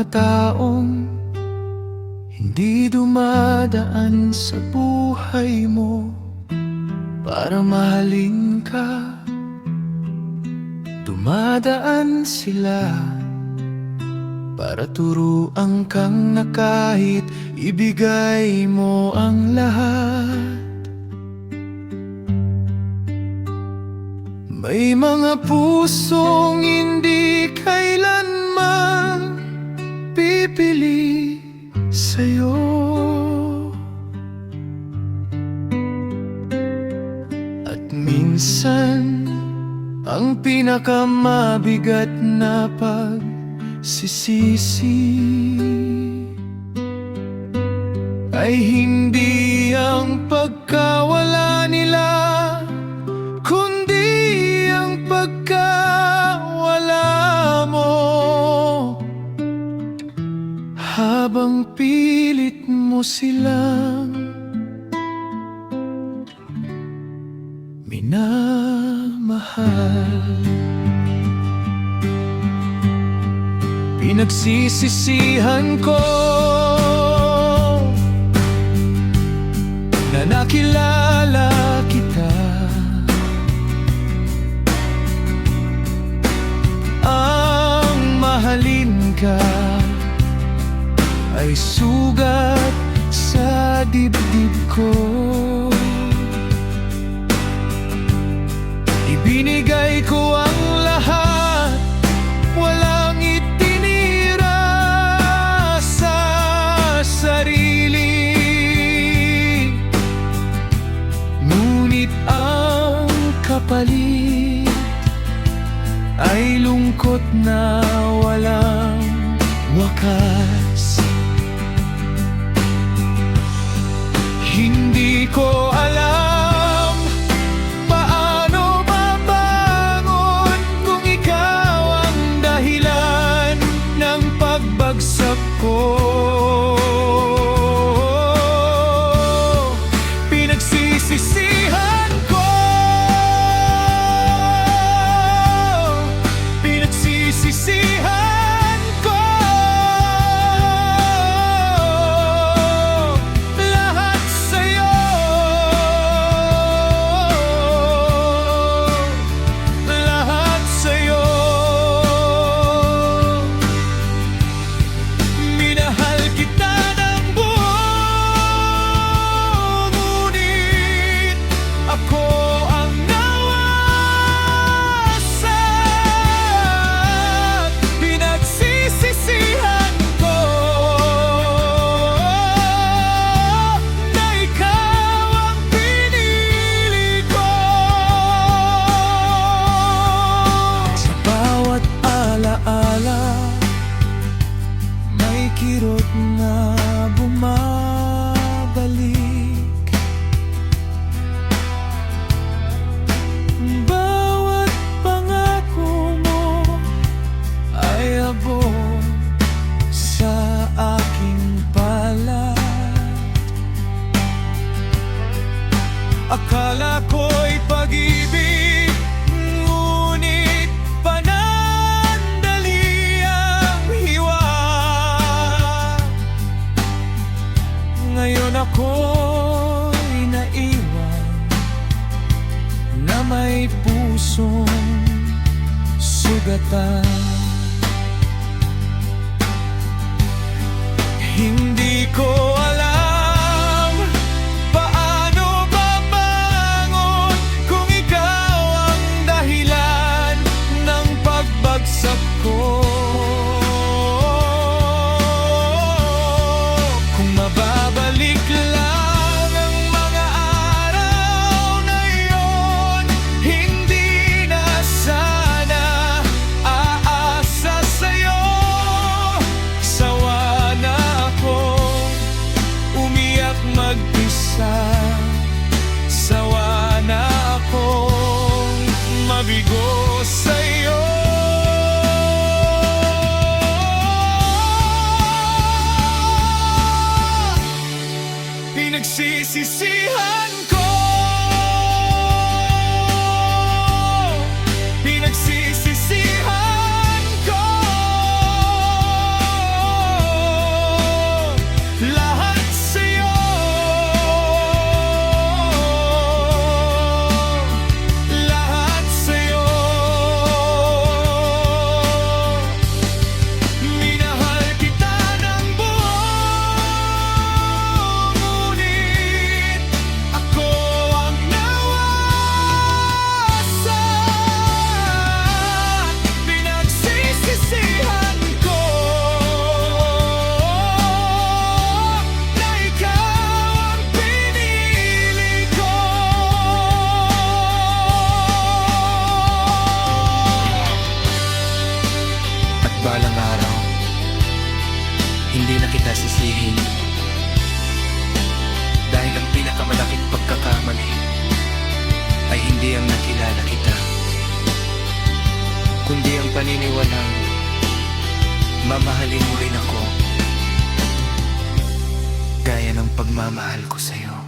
mga taong hindi dumadaan sa buhay mo para mahalin ka. Dumadaan sila para turuan kang na kahit ibigay mo ang lahat. May mga pusong hindi kailanman pipili sa'yo. At minsan ang pinakamabigat na pagsisisi ay hindi ang pagkawala nila, kundi ang pagkawala mo. Habang pilit mo silang minamahal, pinagsisisihan ko na nakilala kita. Ang mahalin ka ay sugat sa dibdib ko. Ibinigay ko ang lahat, walang itinira sa sarili. Ngunit ang kapalit ay lungkot na walang wakas. Hindi ko alam paano mabangon kung ikaw ang dahilan ng pagbagsak ko. Pinagsisisihan ko, pinagsisisihan ko lahat sa'yo, lahat sa'yo. Minahal kita ng buo, ngunit ako ang nawasak. Pinagsisisihan ko na ikaw ang pinili ko. Sa bawat alaala may kirot na bumabalik. Bawat pangako mo ay abot sa aking balat. Akala ko'y pag-ibig, ngunit panandali ang hiwa. Ngayon ako'y naiwan na may pusong sugatan. Hindi ko alam paano babangon kung ikaw ang dahilan ng pagbagsak ko. Kung mababalik lang ang mga araw na iyon, hindi na sana aasa sa'yo. Sawa na akong umiyak mag-isa, sawa na akong mabigo sa'yo. Pinagsisisihan ko, pinagsisisihan ko paniniwalang mamahalin mo rin ako gaya ng pagmamahal ko sa'yo.